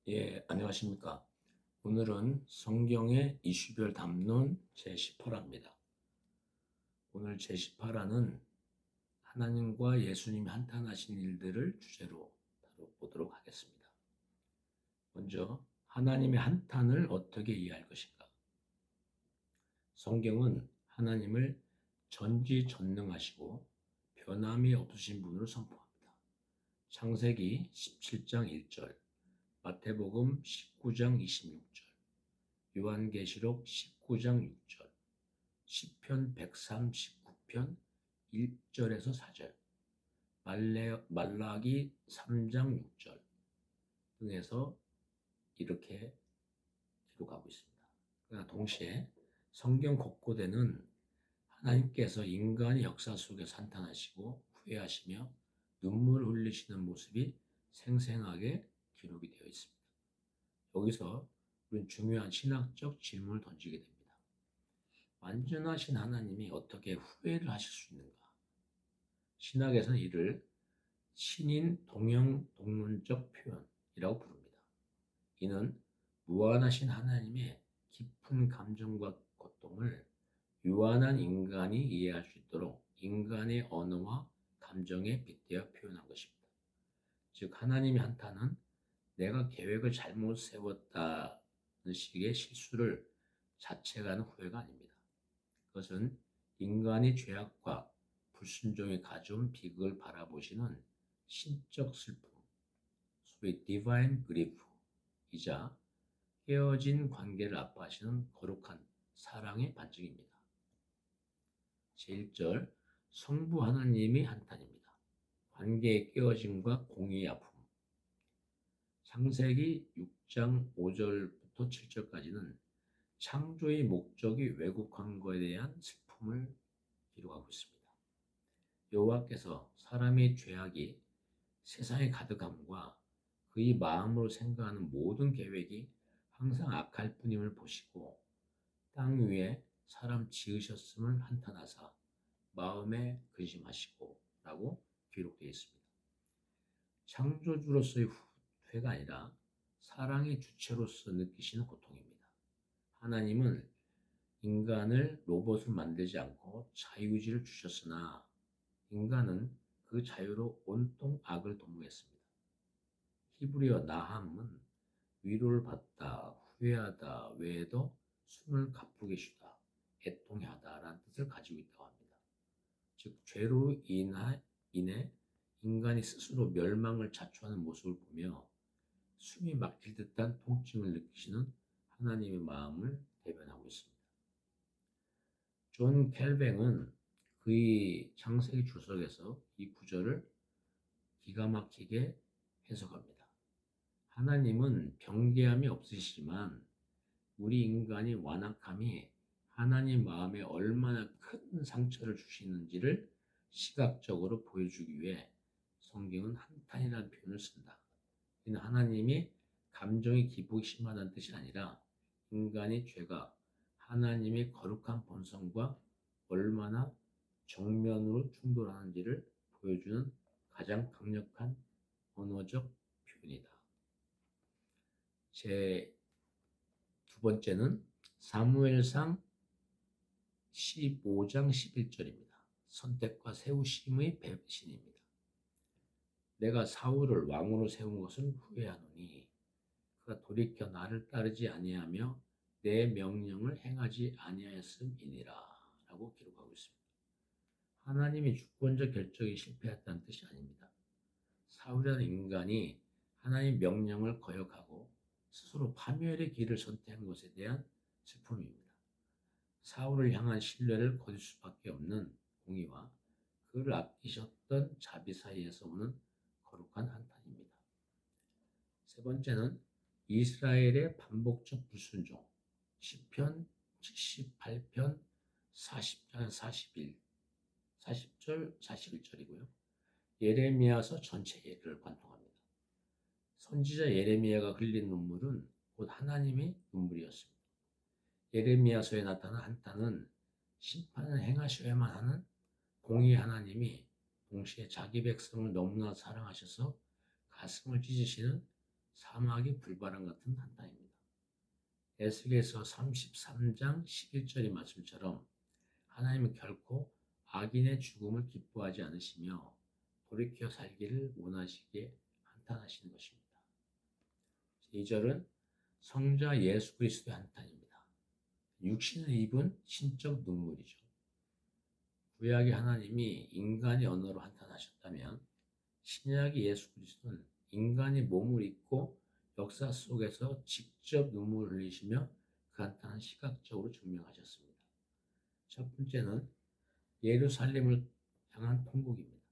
예, 안녕하십니까. 오늘은 성경의 이슈별 담론 제18화입니다. 오늘 제18화는 하나님과 예수님이 한탄하신 일들을 주제로 다뤄보도록 하겠습니다. 먼저 하나님의 한탄을 어떻게 이해할 것인가? 성경은 하나님을 전지전능하시고 변함이 없으신 분으로 선포합니다. 창세기 17장 1절, 마태복음 19장 26절, 요한계시록 19장 6절, 시편 139편 1절에서 4절, 말라기 3장 6절 등에서 이렇게 기록하고 있습니다. 그러나 동시에 성경 곳곳에는 하나님께서 인간의 역사 속에 산탄하시고 후회하시며 눈물을 흘리시는 모습이 생생하게 기록이 되어 있습니다. 여기서 우리는 중요한 신학적 질문을 던지게 됩니다. 완전하신 하나님이 어떻게 후회를 하실 수 있는가? 신학에서는 이를 신인 동형 동론적 표현이라고 부릅니다. 이는 무한하신 하나님의 깊은 감정과 고통을 유한한 인간이 이해할 수 있도록 인간의 언어와 감정에 빗대어 표현한 것입니다. 즉 하나님의 한탄은 내가 계획을 잘못 세웠다는 식의 실수를 자책하는 후회가 아닙니다. 그것은 인간의 죄악과 불순종에 가져온 비극을 바라보시는 신적 슬픔, 소위 divine grief이자 깨어진 관계를 아파하시는 거룩한 사랑의 반증입니다. 제1절, 성부 하나님의 한탄입니다. 관계의 깨어짐과 공의의 아픔. 창세기 6장 5절부터 7절까지는 창조의 목적이 왜곡한 것에 대한 슬픔을 기록하고 있습니다. 여호와께서 사람의 죄악이 세상에 가득함과 그의 마음으로 생각하는 모든 계획이 항상 악할 뿐임을 보시고 땅 위에 사람 지으셨음을 한탄하사 마음에 근심하시고 라고 기록되어 있습니다. 창조주로서의 후회가 아니라 사랑의 주체로서 느끼시는 고통입니다. 하나님은 인간을 로봇을 만들지 않고 자유의지를 주셨으나 인간은 그 자유로 온통 악을 도모했습니다. 히브리어 나함은 위로를 받다, 후회하다 외에도 숨을 가쁘게 쉬다, 애통하다라는 뜻을 가지고 있다고 합니다. 즉 죄로 인해 인간이 스스로 멸망을 자초하는 모습을 보며 숨이 막힐 듯한 통증을 느끼시는 하나님의 마음을 대변하고 있습니다. 존 켈뱅은 그의 창세기 주석에서 이 구절을 기가 막히게 해석합니다. 하나님은 경계함이 없으시지만 우리 인간의 완악함이 하나님 마음에 얼마나 큰 상처를 주시는지를 시각적으로 보여주기 위해 성경은 한탄이라는 표현을 쓴다. 이는 하나님이 감정이 기복이 심하다는 뜻이 아니라 인간의 죄가 하나님의 거룩한 본성과 얼마나 정면으로 충돌하는지를 보여주는 가장 강력한 언어적 표현이다. 제 두 번째는 사무엘상 15장 11절입니다. 선택과 세우심의 배신입니다. 내가 사울을 왕으로 세운 것은 후회하노니 그가 돌이켜 나를 따르지 아니하며 내 명령을 행하지 아니하였음이니라 라고 기록하고 있습니다. 하나님이 주권적 결정이 실패했다는 뜻이 아닙니다. 사울이라는 인간이 하나님의 명령을 거역하고 스스로 파멸의 길을 선택한 것에 대한 슬픔입니다. 사울을 향한 신뢰를 거둘 수밖에 없는 공의와 그를 아끼셨던 자비 사이에서 오는 거룩한 한탄입니다. 세 번째는 이스라엘의 반복적 불순종, 시편 78편 40절 40절 41절이고요. 예레미야서 전체 예를 관통합니다. 선지자 예레미야가 흘린 눈물은 곧 하나님의 눈물이었습니다. 예레미야서에 나타난 한탄은 심판을 행하셔야만 하는 공의 하나님이 동시에 자기 백성을 너무나 사랑하셔서 가슴을 찢으시는 사막이 불바람 같은 한탄입니다. 에스겔서 33장 11절의 말씀처럼 하나님은 결코 악인의 죽음을 기뻐하지 않으시며 돌이켜 살기를 원하시기에 한탄하시는 것입니다. 2절은 성자 예수 그리스도의 한탄입니다. 육신을 입은 신적 눈물이죠. 구약의 하나님이 인간의 언어로 한탄하셨다면 신약의 예수 그리스도는 인간이 몸을 입고 역사 속에서 직접 눈물을 흘리시며 그 한탄을 시각적으로 증명하셨습니다. 첫 번째는 예루살렘을 향한 통곡입니다.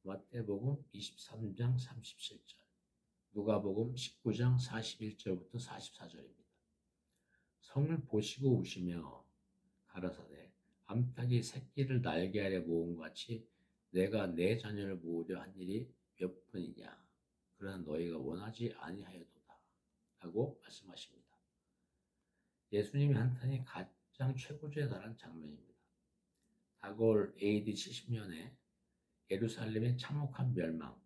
마태복음 23장 37절, 누가복음 19장 41절부터 44절입니다. 성을 보시고 우시며 가라사대 암탉이 새끼를 날개 아래 모은 것 같이 내가 내 자녀를 모으려 한 일이 몇 번이냐, 그러나 너희가 원하지 아니하여도다 라고 말씀하십니다. 예수님의 한탄이 가장 최고조에 달한 장면입니다. 다가올 AD 70년에 예루살렘의 참혹한 멸망,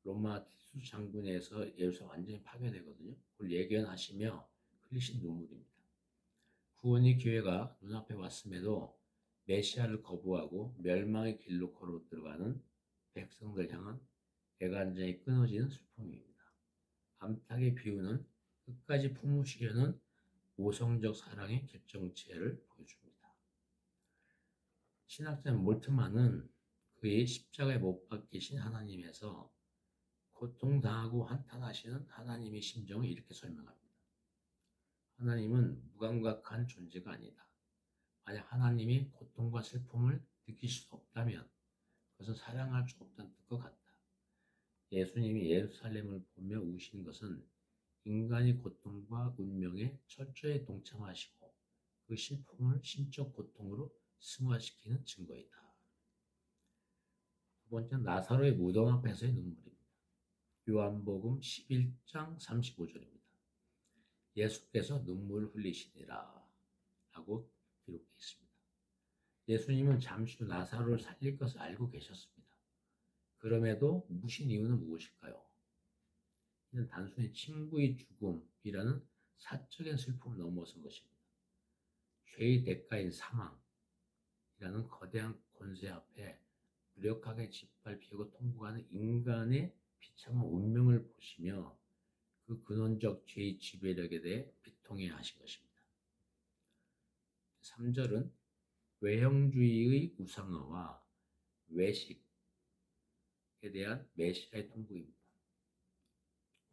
로마 티투 장군에 의해서 예루살렘 완전히 파괴되거든요. 그걸 예견하시며 흘리신 눈물입니다. 구원의 기회가 눈앞에 왔음에도 메시아를 거부하고 멸망의 길로 걸어 들어가는 백성들 향한 애간장이 끊어지는 슬픔입니다. 암탉의 비유는 끝까지 품으시려는 모성적 사랑의 결정체를 보여줍니다. 신학자 몰트만은 그의 십자가에 못 박히신 하나님에서 고통당하고 한탄하시는 하나님의 심정을 이렇게 설명합니다. 하나님은 무감각한 존재가 아니다. 만약 하나님이 고통과 슬픔을 느낄 수 없다면 그것은 사랑할 수 없다는 뜻과 같다. 예수님이 예루살렘을 보며 우신 것은 인간의 고통과 운명에 철저히 동참하시고 그 슬픔을 신적 고통으로 승화시키는 증거이다. 두 번째는 나사로의 무덤 앞에서의 눈물입니다. 요한복음 11장 35절입니다. 예수께서 눈물을 흘리시니라 라고 기록되어 있습니다. 예수님은 잠시 후 나사로를 살릴 것을 알고 계셨습니다. 그럼에도 무신 이유는 무엇일까요? 이는 단순히 친구의 죽음이라는 사적인 슬픔을 넘어선 것입니다. 죄의 대가인 사망이라는 거대한 권세 앞에 무력하게 짓밟히고 통곡하는 인간의 비참한 운명을 보시며 그 근원적 죄의 지배력에 대해 비통해 하신 것입니다. 3절은 외형주의의 우상화와 외식에 대한 메시아의 통곡입니다.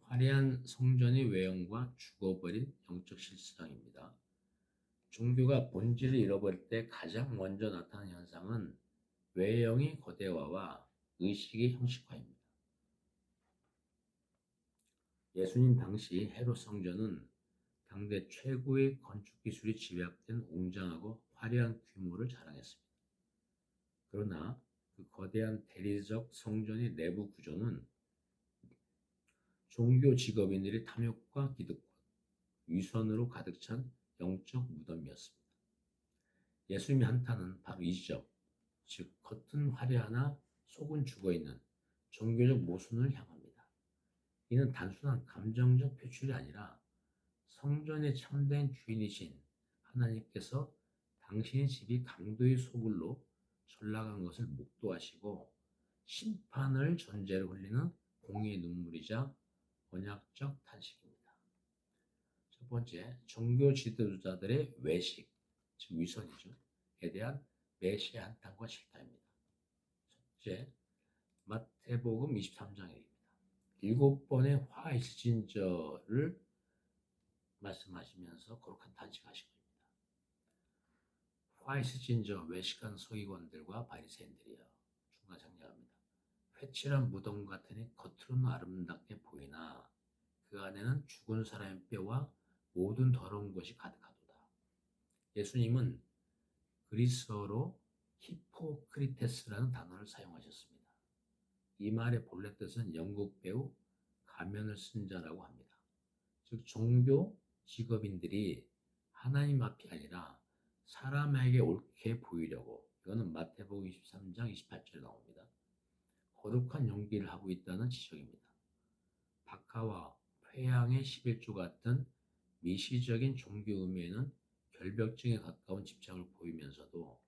화려한 성전의 외형과 죽어버린 영적 실상입니다. 종교가 본질을 잃어버릴 때 가장 먼저 나타나는 현상은 외형의 거대화와 의식의 형식화입니다. 예수님 당시 헤롯 성전은 당대 최고의 건축 기술이 집약된 웅장하고 화려한 규모를 자랑했습니다. 그러나 그 거대한 대리석 성전의 내부 구조는 종교 직업인들의 탐욕과 기득권, 위선으로 가득 찬 영적 무덤이었습니다. 예수님의 한탄은 바로 이 지점, 즉 겉은 화려하나 속은 죽어있는 종교적 모순을 향합니다. 이는 단순한 감정적 표출이 아니라 성전의 참된 주인이신 하나님께서 당신의 집이 강도의 소굴로 전락한 것을 목도하시고 심판을 전제로 흘리는 공의의 눈물이자 언약적 탄식입니다. 첫 번째, 종교 지도자들의 외식, 즉 위선이죠.에 대한 메시아 한탄과 실타입니다. 첫째, 마태복음 23장입니다. 7번의 화이트 진저를 말씀하시면서 거룩한 탄식하신 겁니다. 화이트 진저, 외식한 서기관들과 바리새인들이여, 중간 정리합니다. 회칠한 무덤 같으니 겉으로는 아름답게 보이나 그 안에는 죽은 사람의 뼈와 모든 더러운 것이 가득하도다. 예수님은 그리스어로 히포크리테스라는 단어를 사용하셨습니다. 이 말의 본래 뜻은 영국 배우 가면을 쓴 자라고 합니다. 즉 종교 직업인들이 하나님 앞이 아니라 사람에게 옳게 보이려고, 이거는 마태복음 23장 28절에 나옵니다. 거룩한 연기를 하고 있다는 지적입니다. 박하와 회양의 11조 같은 미시적인 종교 의미에는 결벽증에 가까운 집착을 보이면서도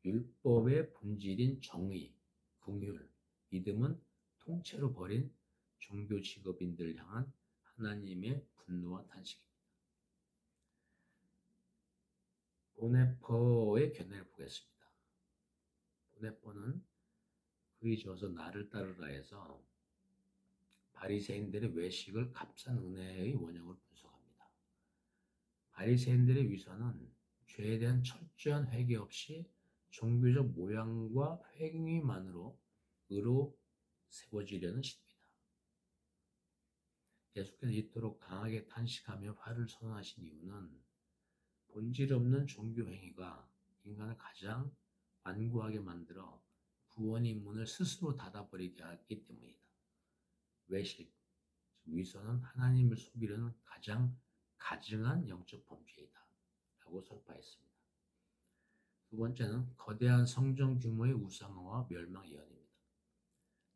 율법의 본질인 정의, 긍휼, 믿음은 통째로 버린 종교 직업인들을 향한 하나님의 분노와 탄식입니다. 보네퍼의 견해를 보겠습니다. 보네퍼는 그에 저어서 나를 따르라 해서 바리새인들의 외식을 값싼 은혜의 원형으로 분석합니다. 바리새인들의 위선은 죄에 대한 철저한 회개 없이 종교적 모양과 행위만으로 의로 세워지려는 시도이다. 예수께서 이토록 강하게 탄식하며 화를 선언하신 이유는 본질 없는 종교 행위가 인간을 가장 완고하게 만들어 구원의 문을 스스로 닫아버리게 하기 때문이다. 외식, 위선은 하나님을 속이려는 가장 가증한 영적 범죄이다 라고 설파했습니다. 두 번째는 거대한 성전 규모의 우상화와 멸망 예언입니다.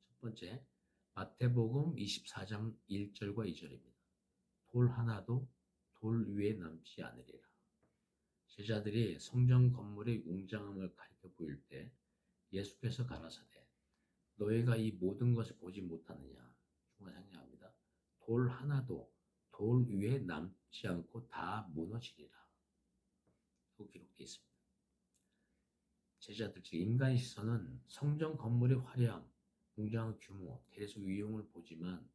첫 번째, 마태복음 24장 1절과 2절입니다. 돌 하나도 돌 위에 남지 않으리라. 제자들이 성전 건물의 웅장함을 가리켜 보일 때 예수께서 가라사대 너희가 이 모든 것을 보지 못하느냐. 중간 생략합니다. 돌 하나도 돌 위에 남지 않고 다 무너지리라. 또 기록되어 있습니다. 제자들 즉 인간의 시선은 성전 건물의 화려함, 웅장한 규모, 대리석 위용을 보지만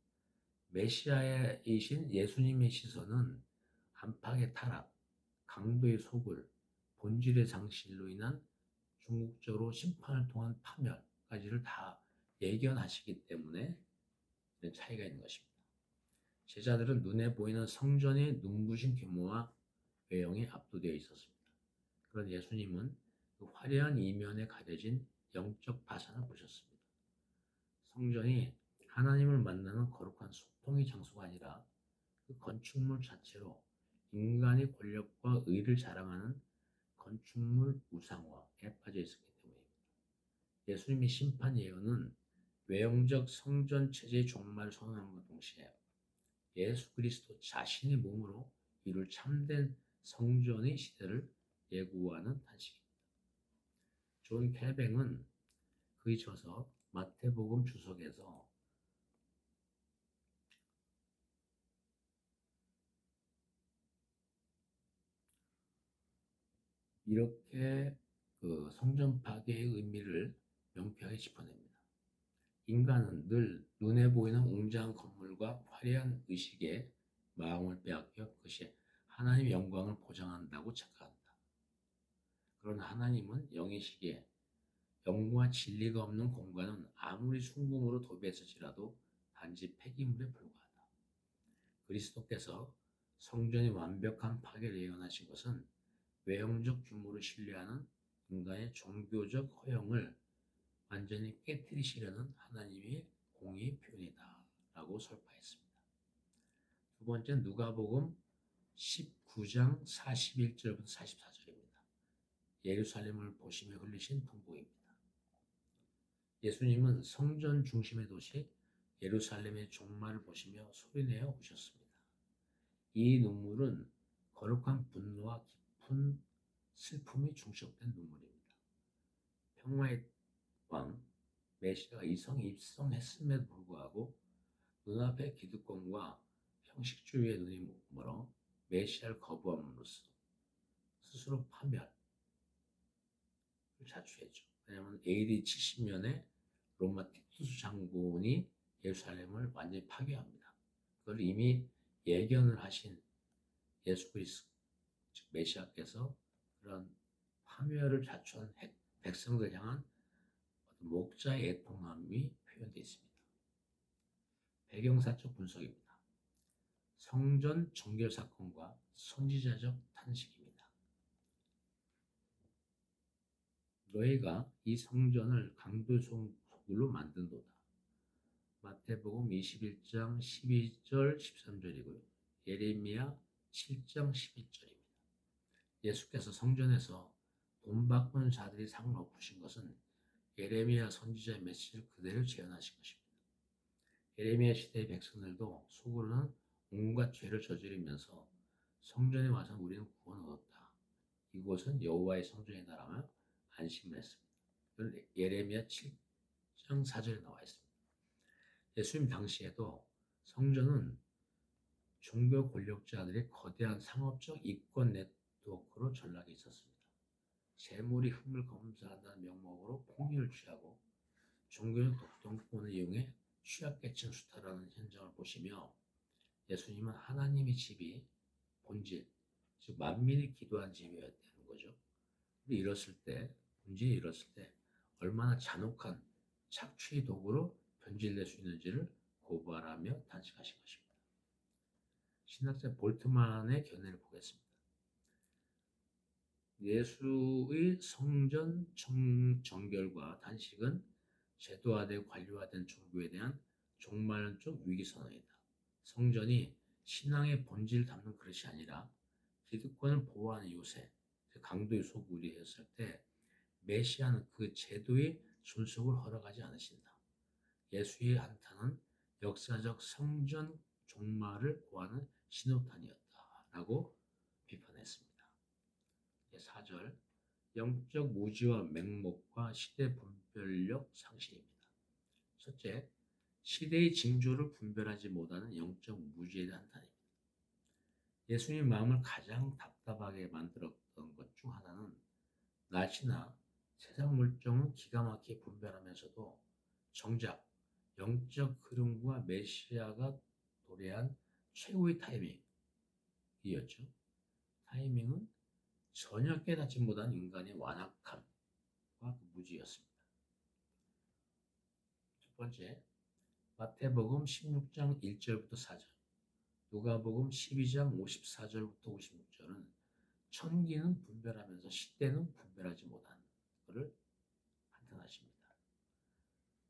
메시아이신 예수님의 시선은 안팎의 타락, 강도의 소굴, 본질의 상실로 인한 궁극적으로 심판을 통한 파멸까지를 다 예견하시기 때문에 차이가 있는 것입니다. 제자들은 눈에 보이는 성전의 눈부신 규모와 외형에 압도되어 있었습니다. 그런 예수님은 그 화려한 이면에 가려진 영적 파산을 보셨습니다. 성전이 하나님을 만나는 거룩한 소통의 장소가 아니라 그 건축물 자체로 인간의 권력과 의를 자랑하는 건축물 우상화에 빠져 있었기 때문입니다. 예수님의 심판 예언은 외형적 성전 체제의 종말을 선언함과 동시에 예수 그리스도 자신의 몸으로 이룰 참된 성전의 시대를 예고하는 탄식입니다. 존 켈뱅은 그에 져서 마태복음 주석에서 이렇게 그 성전 파괴의 의미를 명쾌하게 짚어냅니다. 인간은 늘 눈에 보이는 웅장한 건물과 화려한 의식에 마음을 빼앗겨 그것이 하나님의 영광을 보장한다고 착각한다. 그러나 하나님은 영이시기에 영과 진리가 없는 공간은 아무리 순금으로 도배했을지라도 단지 폐기물에 불과하다. 그리스도께서 성전의 완벽한 파괴를 예언하신 것은 외형적 규모를 신뢰하는 인간의 종교적 허영을 완전히 깨뜨리시려는 하나님의 공의의 표현이다 라고 설파했습니다. 두 번째 누가복음 19장 41절부터 44절입니다. 예루살렘을 보시며 흘리신 통곡입니다. 예수님은 성전 중심의 도시 예루살렘의 종말을 보시며 소리내어 우셨습니다. 이 눈물은 거룩한 분노와 깊은 슬픔이 중첩된 눈물입니다. 평화의 왕 메시아가 이성 입성했음에도 불구하고 눈앞의 기득권과 형식주의의 눈이 멀어 메시아를 거부함으로써 스스로 파멸을 자초했죠. 왜냐하면 AD 70년에 로마 티투스 장군이 예루살렘을 완전히 파괴합니다. 그걸 이미 예견을 하신 예수 그리스도 즉 메시아께서 그런 파멸을 자초한 백성들 향한 목자의 애통함이 표현되어 있습니다. 배경사적 분석입니다. 성전 정결 사건과 선지자적 탄식입니다. 너희가 이 성전을 강도 소굴로 만든도다. 마태복음 21장 12절 13절이고요. 예레미야 7장 12절입니다. 예수께서 성전에서 돈 바꾸는 자들이 상을 엎으신 것은 예레미야 선지자의 메시지를 그대로 재현하신 것입니다. 예레미야 시대의 백성들도 속으로는 온갖 죄를 저지르면서 성전에 와서 우리는 구원을 얻었다. 이곳은 여호와의 성전이다라며 안심을 했습니다. 이건 예레미야 7장 4절에 나와 있습니다. 예수님 당시에도 성전은 종교 권력자들의 거대한 상업적 이권 네트워크로 전락해 있었습니다. 재물이 흠을 검사한다는 명목으로 폭리를 취하고 종교적 독점권을 이용해 취약계층 수탈하는 현장을 보시며 예수님은 하나님의 집이 본질, 즉 만민이 기도한 집이었다는 거죠. 본질이 이뤘을 때 얼마나 잔혹한 착취의 도구로 변질될 수 있는지를 고발하며 단식하신 것입니다. 신학자 볼트만의 견해를 보겠습니다. 예수의 성전 정결과 단식은 제도화되고 관료화된 종교에 대한 종말론적 위기선언이다. 성전이 신앙의 본질을 담는 그릇이 아니라 기득권을 보호하는 요새, 강도의 소굴이 했을 때 메시아는 그 제도의 존속을 허락하지 않으신다. 예수의 한탄은 역사적 성전 종말을 고하는 신호탄이었다라고 비판했습니다. 4절, 영적 무지와 맹목과 시대 분별력 상실입니다. 첫째, 시대의 징조를 분별하지 못하는 영적 무지에 대한 한탄입니다. 예수님 마음을 가장 답답하게 만들었던 것 중 하나는 날씨나 세상 물정은 기가 막히게 분별하면서도 정작 영적 흐름과 메시아가 도래한 최고의 타이밍이었죠. 타이밍은 전혀 깨닫지 못한 인간의 완악함과 무지였습니다. 첫 번째, 마태복음 16장 1절부터 4절, 누가복음 12장 54절부터 56절은 천기는 분별하면서 시대는 분별하지 못한 것을 한탄하십니다.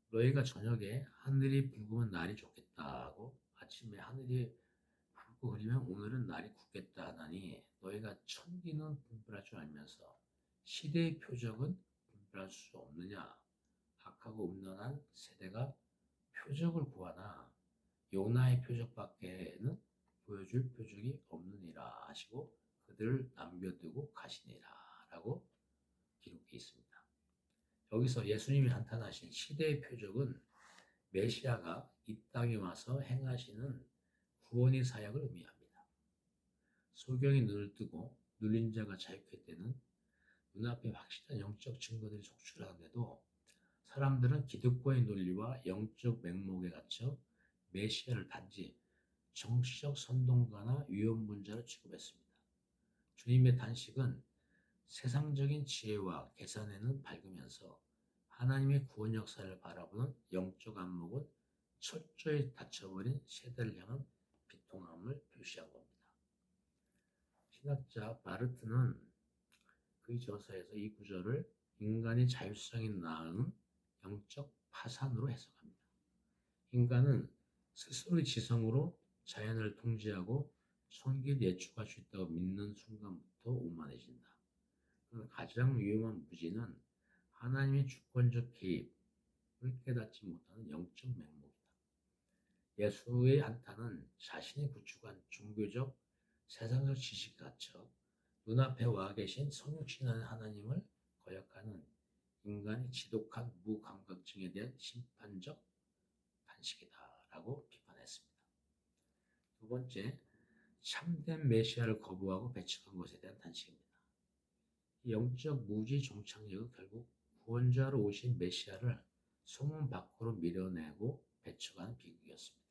너희가 저녁에 하늘이 붉으면 날이 좋겠다고 아침에 하늘이 붉고 흐리면 오늘은 날이 굳겠다 하나니 너희가 천기는 분별할 줄 알면서 시대의 표적은 분별할 수 없느냐. 악하고 음란한 세대가 표적을 구하나 요나의 표적밖에는 보여줄 표적이 없느니라 하시고 그들을 남겨두고 가시니라 라고 기록되어 있습니다. 여기서 예수님이 한탄하신 시대의 표적은 메시아가 이 땅에 와서 행하시는 구원의 사역을 의미합니다. 소경이 눈을 뜨고 눌린 자가 자유케 되는 눈앞에 확실한 영적 증거들이 속출하는데도 사람들은 기득권의 논리와 영적 맹목에 갇혀 메시아를 단지 정치적 선동가나 위험문자로 취급했습니다. 주님의 단식은 세상적인 지혜와 계산에는 밝으면서 하나님의 구원 역사를 바라보는 영적 안목은 철저히 닫혀버린 세대를 향한 비통함을 표시한 겁니다. 신학자 바르트는 그의 저서에서 이 구절을 인간의 자율성이 낳은 영적 파산으로 해석합니다. 인간은 스스로의 지성으로 자연을 통제하고 손길 예측할 수 있다고 믿는 순간부터 오만해진다. 가장 위험한 무지는 하나님의 주권적 개입을 깨닫지 못하는 영적 맹목이다. 예수의 한탄은 자신이 구축한 종교적 세상적 지식에 갇혀 눈앞에 와 계신 성육신하는 하나님을 거역하는 인간의 지독한 무감각증에 대한 심판적 단식이다라고 비판했습니다. 두 번째, 참된 메시아를 거부하고 배척한 것에 대한 단식입니다. 영적 무지 종착역은 결국 구원자로 오신 메시아를 소문 밖으로 밀어내고 배척하는 비극이었습니다.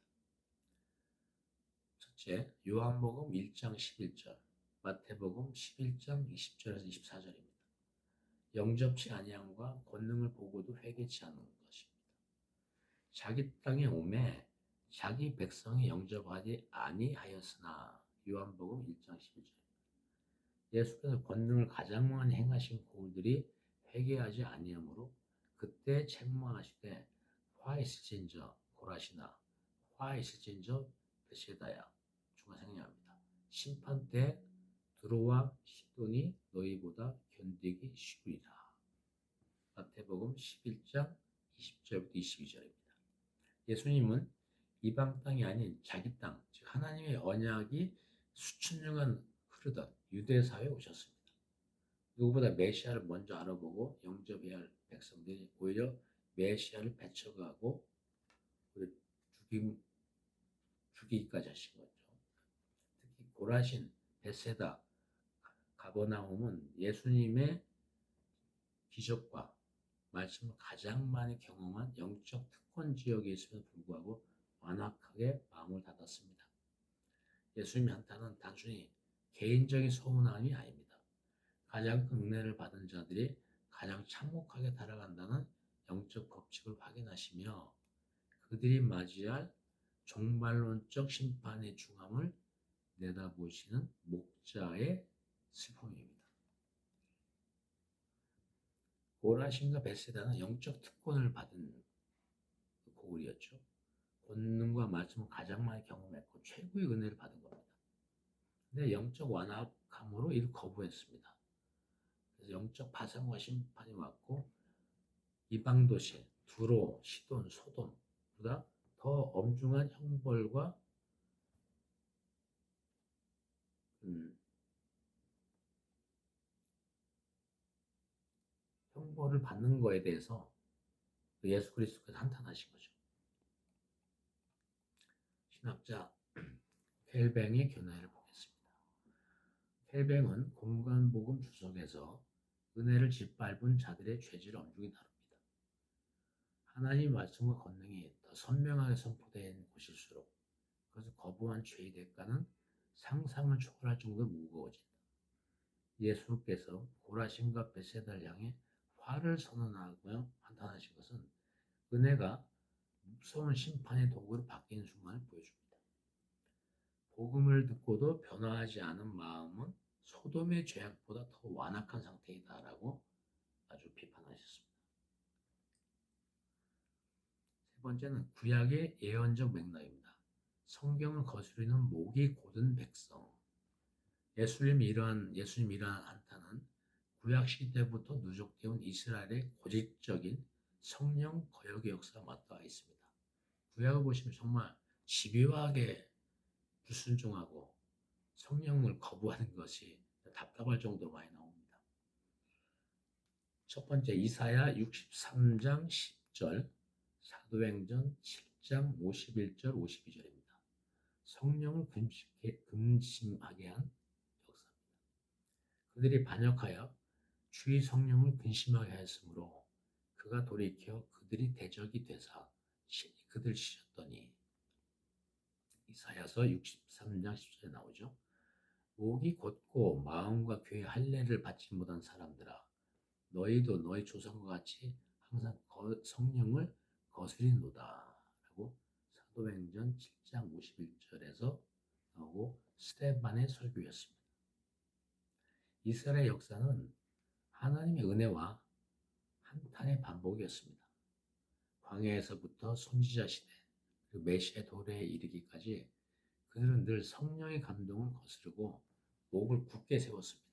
첫째, 요한복음 1장 11절, 마태복음 11장 20절에서 24절입니다. 영접치 아니함과 권능을 보고도 회개치 않는 것입니다. 자기 땅에 오매 자기 백성이 영접하지 아니하였으나 요한복음 1장 11절. 예수께서 권능을 가장 많이 행하신 고울들이 회개하지 아니하므로 그때 책망하시되 화 있을진저 고라시나 화 있을진저 베세다야 주가 생략합니다. 심판 때 드로와 시돈이 너희보다 견디기 쉬우리라. 마태복음 11장 20절부터 22절입니다. 예수님은 이방 땅이 아닌 자기 땅, 즉 하나님의 언약이 수천 년간 흐르던 유대 사회에 오셨습니다. 누구보다 메시아를 먼저 알아보고 영접해야 할 백성들이 오히려 메시아를 배척하고 죽이기까지 하신 거죠. 특히 고라신, 베세다, 가버나움은 예수님의 기적과 말씀을 가장 많이 경험한 영적 특권 지역에 있음에도 불구하고 완악하게 마음을 닫았습니다. 예수님의 한탄은 단순히 개인적인 서운함이 아닙니다. 가장 큰 은혜를 받은 자들이 가장 참혹하게 달아간다는 영적 법칙을 확인하시며 그들이 맞이할 종말론적 심판의 중함을 내다보시는 목자의 슬픔입니다. 고라신과 베세다는 영적 특권을 받은 고울이었죠. 권능과 말씀을 가장 많이 경험했고 최고의 은혜를 받은 겁니다. 근데 영적 완악함으로 이를 거부했습니다. 그래서 영적 파산과 심판이 왔고 이방 도시 두로, 시돈, 소돔보다 더 엄중한 형벌과 형벌을 받는 거에 대해서 예수 그리스도께서 한탄하신 거죠. 신학자 켈뱅의 견해를 보겠습니다. 켈뱅은 공간복음 주석에서 은혜를 짓밟은 자들의 죄질을 엄중히 다룹니다. 하나님 말씀과 권능이 더 선명하게 선포된 곳일수록 그것을 거부한 죄의 대가는 상상을 초월할 정도로 무거워진다. 예수께서 고라신과 베세다를 향해 화를 선언하며 한탄하신 것은 은혜가 무서운 심판의 도구로 바뀌는 순간을 보여줍니다. 복음을 듣고도 변화하지 않은 마음은 소돔의 죄악보다 더 완악한 상태이다라고 아주 비판하셨습니다. 세 번째는 구약의 예언적 맥락입니다. 성경을 거스르는 목이 곧은 백성. 예수님 이러한 한탄은 구약 시대부터 누적되어 이스라엘의 고질적인 성령 거역의 역사가 맞닿아 있습니다. 구약을 보시면 정말 집요하게 불순종하고 성령을 거부하는 것이 답답할 정도로 많이 나옵니다. 첫 번째 이사야 63장 10절, 사도행전 7장 51절 52절입니다. 성령을 근심하게 한 역사입니다. 그들이 반역하여 주의 성령을 근심하게 하였으므로 그가 돌이켜 그들이 대적이 되사 신이 그들 치셨더니 이사야서 63장 10절에 나오죠. 목이 곧고 마음과 귀의 할례를 받지 못한 사람들아 너희도 너희 조상과 같이 항상 성령을 거스리노다 라고 사도행전 7장 51절에서 나오고 스데반의 설교였습니다. 이스라엘 역사는 하나님의 은혜와 한탄의 반복이었습니다. 광야에서부터 선지자 시대 그리고 메시아 도래에 이르기까지 그들은 늘 성령의 감동을 거스르고 목을 굳게 세웠습니다.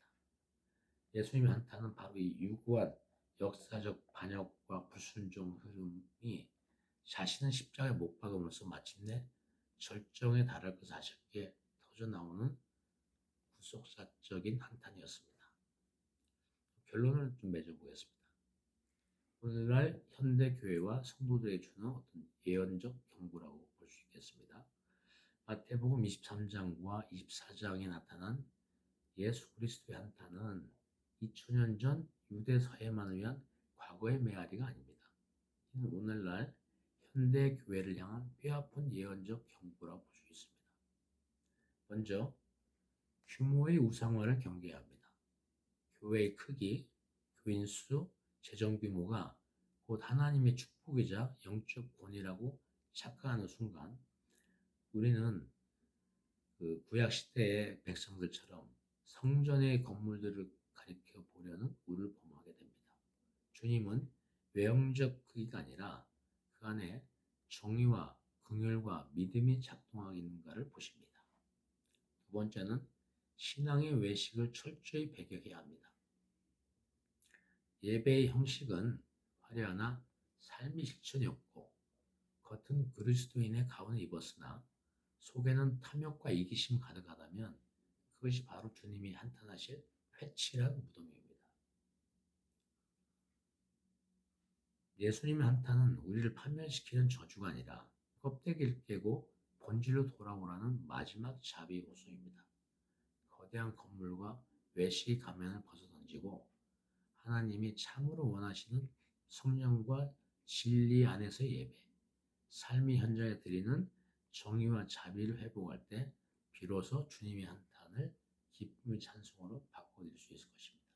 예수님의 한탄은 바로 이 유구한 역사적 반역과 불순종 흐름이 자신은 십자가에 못 박음으로써 마침내 절정에 달할 것을 아쉽게 터져나오는 구속사적인 한탄이었습니다. 결론을 좀 맺어보겠습니다. 오늘날 현대교회와 성도들에게 주는 어떤 예언적 경고라고 볼 수 있겠습니다. 마태복음 23장과 24장에 나타난 예수 그리스도의 한탄은 2000년 전 유대 사회만을 위한 과거의 메아리가 아닙니다. 이는 오늘날 현대 교회를 향한 뼈아픈 예언적 경고라고 볼 수 있습니다. 먼저 규모의 우상화를 경계해야 합니다. 교회의 크기, 교인 수, 재정 규모가 곧 하나님의 축복이자 영적 권위라고 착각하는 순간 우리는 그 구약 시대의 백성들처럼 성전의 건물들을 가리켜 보려는 우를 범하게 됩니다. 주님은 외형적 크기가 아니라 그 안에 정의와 긍휼과 믿음이 작동하는가를 보십니다. 두 번째는 신앙의 외식을 철저히 배격해야 합니다. 예배의 형식은 화려하나 삶의 실천이 없고 겉은 그리스도인의 가운을 입었으나 속에는 탐욕과 이기심 가득하다면 그것이 바로 주님이 한탄하실 회칠한 무덤입니다. 예수님의 한탄은 우리를 파멸시키는 저주가 아니라 껍데기를 깨고 본질로 돌아오라는 마지막 자비 호소입니다. 거대한 건물과 외식의 가면을 벗어던지고 하나님이 참으로 원하시는 성령과 진리 안에서의 예배, 삶의 현장에 드리는 정의와 자비를 회복할 때 비로소 주님의 한탄을 기쁨의 찬송으로 바꿔드릴 수 있을 것입니다.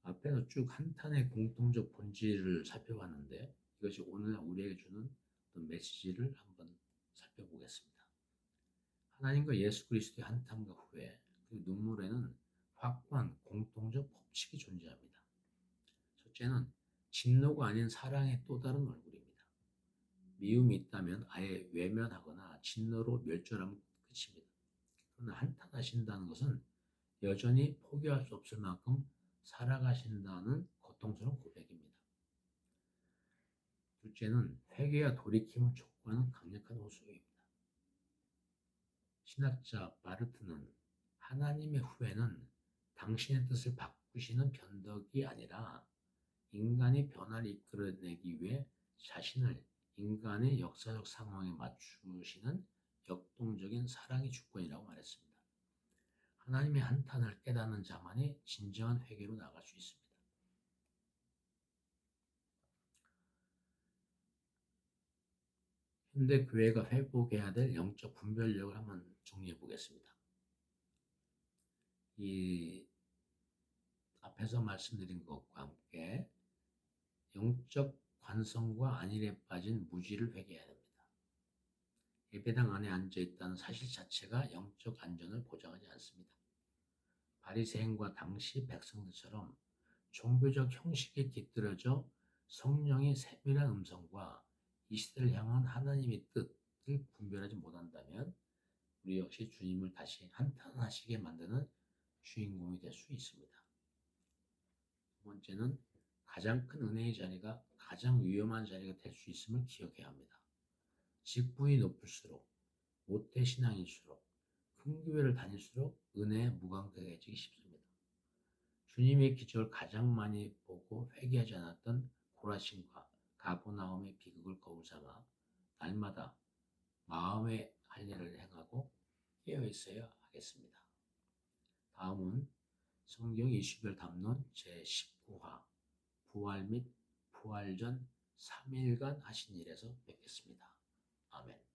앞에서 쭉 한탄의 공통적 본질을 살펴봤는데 이것이 오늘 우리에게 주는 어떤 메시지를 한번 살펴보겠습니다. 하나님과 예수 그리스도의 한탄과 후회 그리고 눈물에는 확고한 공통적 법칙이 존재합니다. 첫째는 진노가 아닌 사랑의 또 다른 얼굴입니다. 미움이 있다면 아예 외면하거나 진노로 멸절하면 끝입니다. 그러나 한탄하신다는 것은 여전히 포기할 수 없을 만큼 살아가신다는 고통스러운 고백입니다. 둘째는 회개와 돌이킴을 촉구하는 강력한 호소입니다. 신학자 바르트는 하나님의 후회는 당신의 뜻을 바꾸시는 변덕이 아니라 인간이 변화를 이끌어내기 위해 자신을 인간의 역사적 상황에 맞추시는 역동적인 사랑의 주권이라고 말했습니다. 하나님의 한탄을 깨닫는 자만이 진정한 회개로 나갈 수 있습니다. 현대 교회가 회복해야 될 영적 분별력을 한번 정리해 보겠습니다. 이 앞에서 말씀드린 것과 함께 영적 관성과 안일에 빠진 무지를 회개해야 됩니다. 예배당 안에 앉아 있다는 사실 자체가 영적 안전을 보장하지 않습니다. 바리새인과 당시 백성들처럼 종교적 형식에 깃들여져 성령의 세밀한 음성과 이 시대를 향한 하나님의 뜻을 분별하지 못한다면 우리 역시 주님을 다시 한탄하시게 만드는 주인공이 될 수 있습니다. 두 번째는 가장 큰 은혜의 자리가 가장 위험한 자리가 될 수 있음을 기억해야 합니다. 직분이 높을수록 모태신앙일수록 큰 교회를 다닐수록 은혜에 무감각해지기 쉽습니다. 주님의 기적을 가장 많이 보고 회개하지 않았던 고라신과 가버나움의 비극을 거울 삼아 날마다 마음의 할 일을 행하고 깨어 있어야 하겠습니다. 다음은 성경 이슈별 담론 제19화 부활 및 부활 전 3일간 하신 일에서 뵙겠습니다. 아멘.